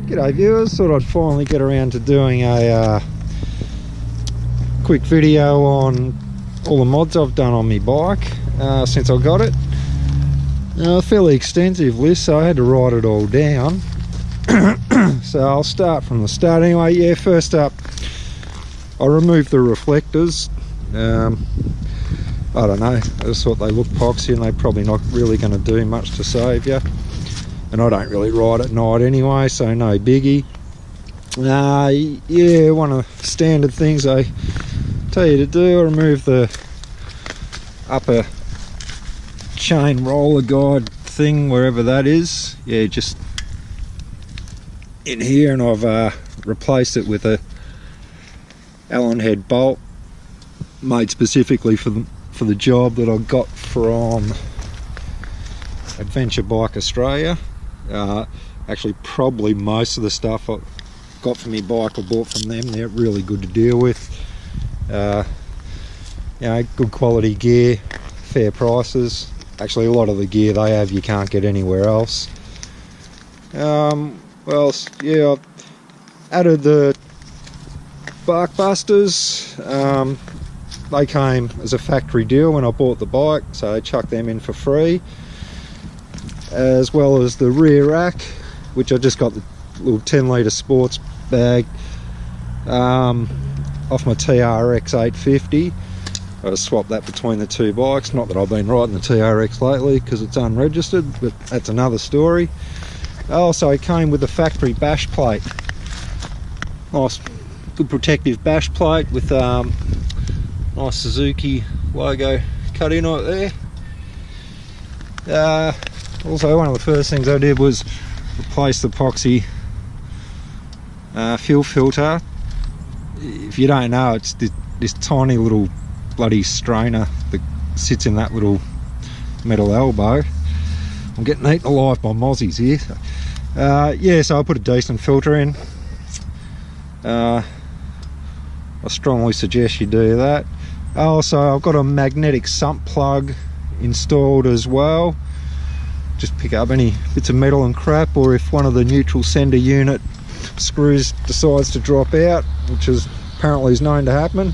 G'day viewers, thought I'd finally get around to doing a quick video on all the mods I've done on my bike since I got it. A fairly extensive list, so I had to write it all down. So I'll start from the start anyway. Yeah, first up, I removed the reflectors. I don't know, I just thought they look poxy and they're probably not really going to do much to save you. And I don't really ride at night anyway, so no biggie. Yeah, one of the standard things I tell you to do, I remove the upper chain roller guide thing, wherever that is. Yeah, just in here, and I've replaced it with a Allen head bolt made specifically for the job that I got from Adventure Bike Australia. Actually, probably most of the stuff I got for my bike I bought from them. They're really good to deal with. You know, good quality gear, fair prices. Actually, a lot of the gear they have you can't get anywhere else. Well, yeah, I've added the bark busters. They came as a factory deal when I bought the bike, so I chucked them in for free, as well as the rear rack, which I just got the little 10 litre sports bag off my TRX 850. I swapped that between the two bikes. Not that I've been riding the TRX lately because it's unregistered, but that's another story. Also, it came with a factory bash plate. Nice, good protective bash plate with nice Suzuki logo cut in right there. Also, one of the first things I did was replace the epoxy fuel filter. If you don't know, it's this tiny little bloody strainer that sits in that little metal elbow. I'm getting eaten alive by mozzies here. Yeah, so I put a decent filter in. I strongly suggest you do that. Also, I've got a magnetic sump plug installed as well. Just pick up any bits of metal and crap, or if one of the neutral sender unit screws decides to drop out, which is apparently is known to happen.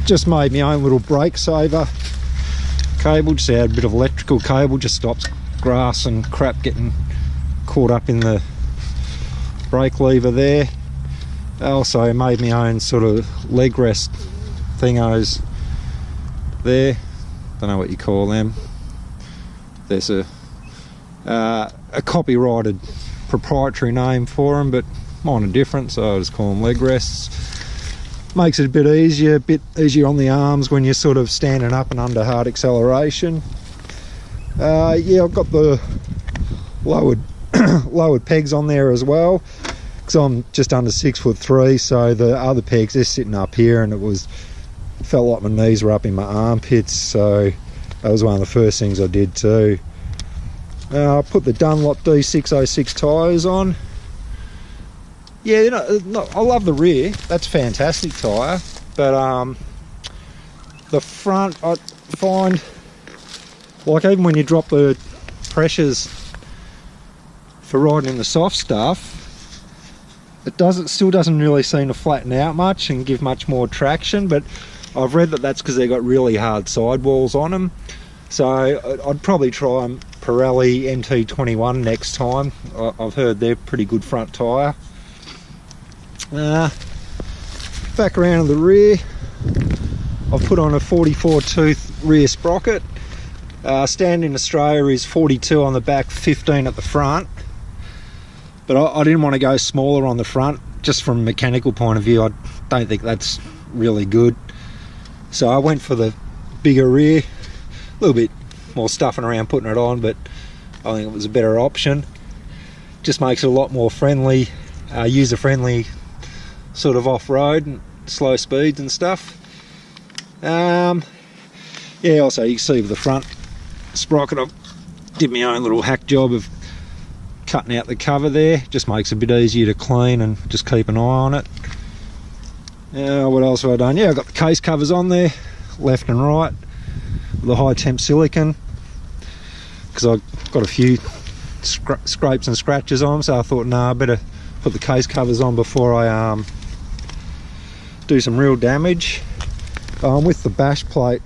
Just made my own little brake saver cable. Just add a bit of electrical cable, just stops grass and crap getting caught up in the brake lever there. I also made my own sort of leg rest thingos there. Don't know what you call them. There's a copyrighted proprietary name for them, but mine are different, so I just call them leg rests. Makes it a bit easier on the arms when you're sort of standing up and under hard acceleration. Yeah, I've got the lowered pegs on there as well, because I'm just under 6'3", so the other pegs, they're sitting up here, and felt like my knees were up in my armpits, so that was one of the first things I did too. I put the Dunlop D606 tyres on. Yeah, you know, I love the rear. That's a fantastic tyre. But the front, I find, like even when you drop the pressures for riding in the soft stuff, it still doesn't really seem to flatten out much and give much more traction. But I've read that that's because they've got really hard sidewalls on them. So I'd probably try a Pirelli NT21 next time. I've heard they're pretty good front tyre. Back around to the rear, I've put on a 44 tooth rear sprocket. Standard in Australia is 42 on the back, 15 at the front. But I didn't want to go smaller on the front, just from a mechanical point of view. I don't think that's really good. So I went for the bigger rear, a little bit more stuffing around putting it on, but I think it was a better option. Just makes it a lot more friendly, user-friendly sort of off-road and slow speeds and stuff. Yeah, also you can see with the front sprocket, I did my own little hack job of cutting out the cover there. Just makes it a bit easier to clean and just keep an eye on it. What else have I done? Yeah, I've got the case covers on there, left and right, with the high temp silicone, because I've got a few scrapes and scratches on them, so I thought, nah, I better put the case covers on before I do some real damage. With the bash plate,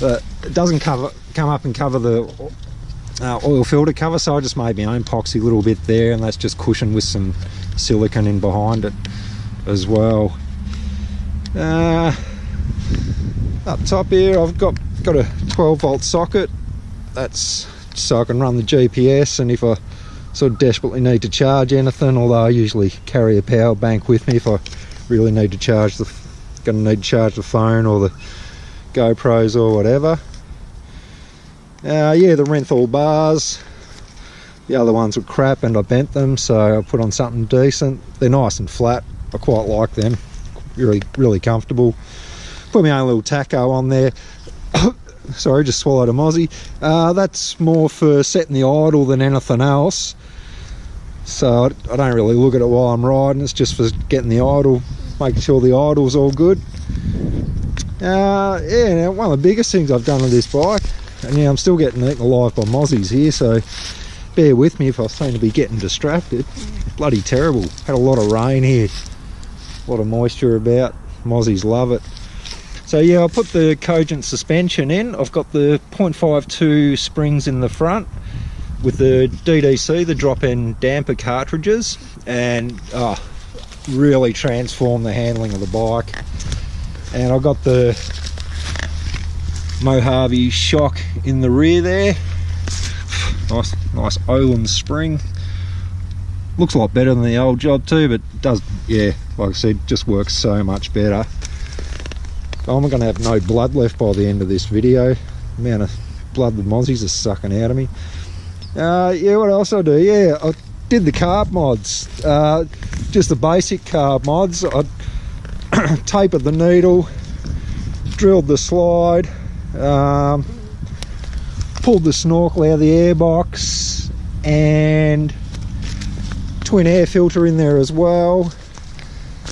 it doesn't come up and cover the oil filter cover, so I just made my own epoxy a little bit there, and that's just cushioned with some silicone in behind it as well. Up top here I've got a 12-volt socket. That's so I can run the GPS, and if I sort of desperately need to charge anything, although I usually carry a power bank with me if I really need to charge the phone or the GoPros or whatever. Yeah, the Renthal bars, the other ones were crap and I bent them, so I put on something decent. They're nice and flat, I quite like them, really comfortable. Put my own little taco on there. Sorry, just swallowed a mozzie. That's more for setting the idle than anything else, so I don't really look at it while I'm riding. It's just for getting the idle, making sure the idle's all good. Yeah, now one of the biggest things I've done with this bike, and yeah, I'm still getting eaten alive by mozzies here, so bear with me if I seem to be getting distracted. Bloody terrible. Had a lot of rain here, a lot of moisture about. Mozzies love it. So yeah, I'll put the Cogent suspension in. I've got the 0.52 springs in the front with the DDC, the drop-in damper cartridges, and really transformed the handling of the bike. And I've got the Mojave shock in the rear there. Nice Olin spring. Looks a lot better than the old job too, but does, yeah, like I said, just works so much better. I'm going to have no blood left by the end of this video. The amount of blood the mozzies are sucking out of me. Yeah, what else I do? Yeah, I did the carb mods. Just the basic carb mods. I tapered the needle, drilled the slide, pulled the snorkel out of the airbox, and twin air filter in there as well.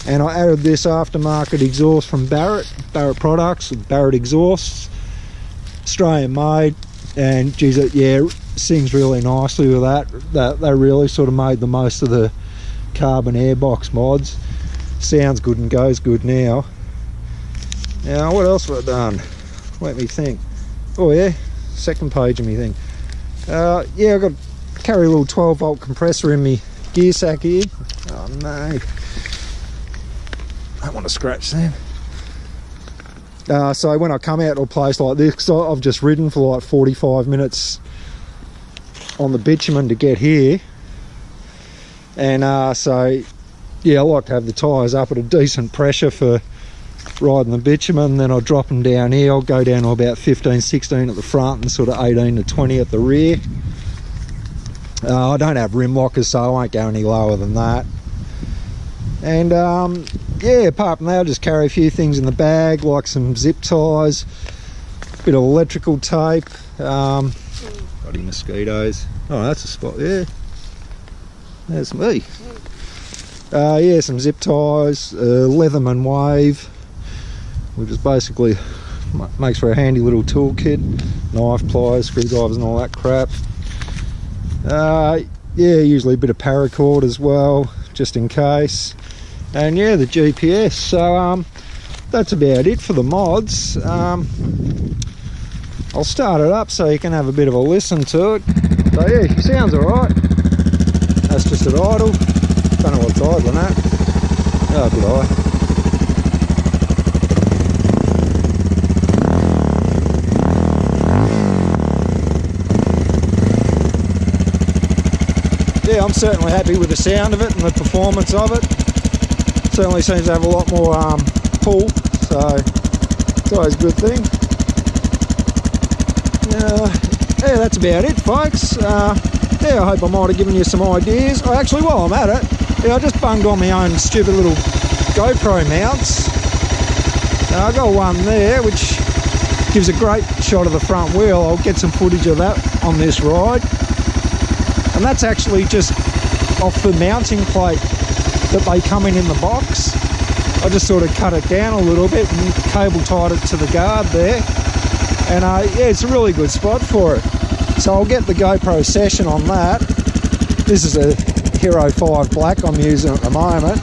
And I added this aftermarket exhaust from Barrett products, Barrett exhausts, Australian made, and geez, yeah, sings really nicely with that. They really sort of made the most of the carbon airbox mods. Sounds good and goes good now. Now, what else have I done? Let me think. Oh yeah, second page of me thing. Yeah, I've got to carry a little 12-volt compressor in me gear sack here. Oh no. I don't want to scratch them. So when I come out to a place like this, I've just ridden for like 45 minutes on the bitumen to get here, and so yeah, I like to have the tyres up at a decent pressure for riding the bitumen. Then I'll drop them down here. I'll go down to about 15, 16 at the front and sort of 18 to 20 at the rear. I don't have rim lockers, so I won't go any lower than that. And yeah, apart from that, I'll just carry a few things in the bag, like some zip ties, a bit of electrical tape, bloody mosquitoes. Oh, that's a spot there. There's me. Yeah, some zip ties, Leatherman wave, which is basically makes for a handy little toolkit, knife, pliers, screwdrivers and all that crap. Yeah, usually a bit of paracord as well, just in case. And yeah, the GPS. So that's about it for the mods. I'll start it up so you can have a bit of a listen to it. So yeah, she sounds alright. That's just at idle. Don't know what's idling at. Oh, good eye. Yeah, I'm certainly happy with the sound of it and the performance of it. Certainly seems to have a lot more pull, so it's always a good thing. Yeah, that's about it, folks. Yeah, I hope I might have given you some ideas. Oh, actually, while I'm at it, yeah, I just bunged on my own stupid little GoPro mounts. I got one there which gives a great shot of the front wheel. I'll get some footage of that on this ride. And that's actually just off the mounting plate that they come in the box. I just sort of cut it down a little bit and cable tied it to the guard there. And yeah, it's a really good spot for it. So I'll get the GoPro session on that. This is a Hero 5 Black I'm using at the moment.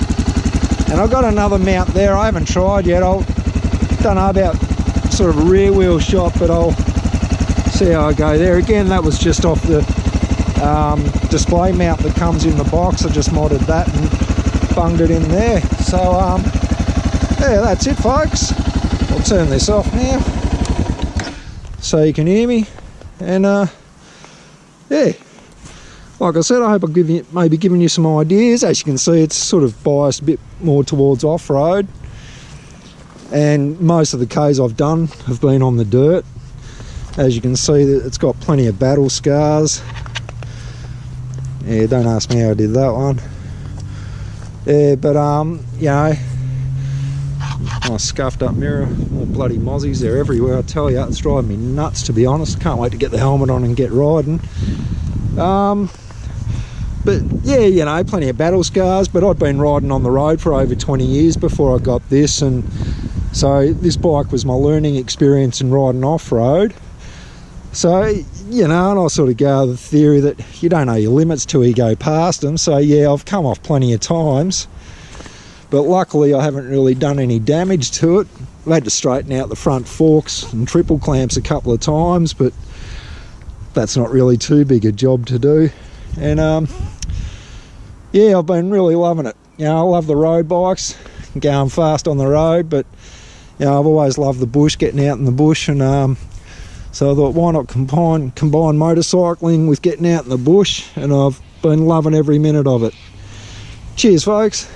And I've got another mount there I haven't tried yet. I don't know about sort of a rear wheel shot, but I'll see how I go there. Again, that was just off the display mount that comes in the box. I just modded that and bunged it in there. So yeah, that's it, folks. I'll turn this off now so you can hear me. And yeah, like I said, I hope I've maybe given you some ideas. As you can see, it's sort of biased a bit more towards off-road, and most of the Ks I've done have been on the dirt. As you can see, it's got plenty of battle scars. Yeah, don't ask me how I did that one. Yeah, but you know, my scuffed up mirror, more bloody mozzies, they're everywhere, I tell you. It's driving me nuts, to be honest. Can't wait to get the helmet on and get riding. But yeah, you know, plenty of battle scars, but I'd been riding on the road for over 20 years before I got this, and so this bike was my learning experience in riding off-road. So, you know, and I sort of go with the theory that you don't know your limits till you go past them. So yeah, I've come off plenty of times, but luckily I haven't really done any damage to it. I've had to straighten out the front forks and triple clamps a couple of times, but that's not really too big a job to do. And yeah, I've been really loving it. You know, I love the road bikes, going fast on the road, but you know, I've always loved the bush, getting out in the bush, and so I thought, why not combine motorcycling with getting out in the bush, and I've been loving every minute of it. Cheers, folks.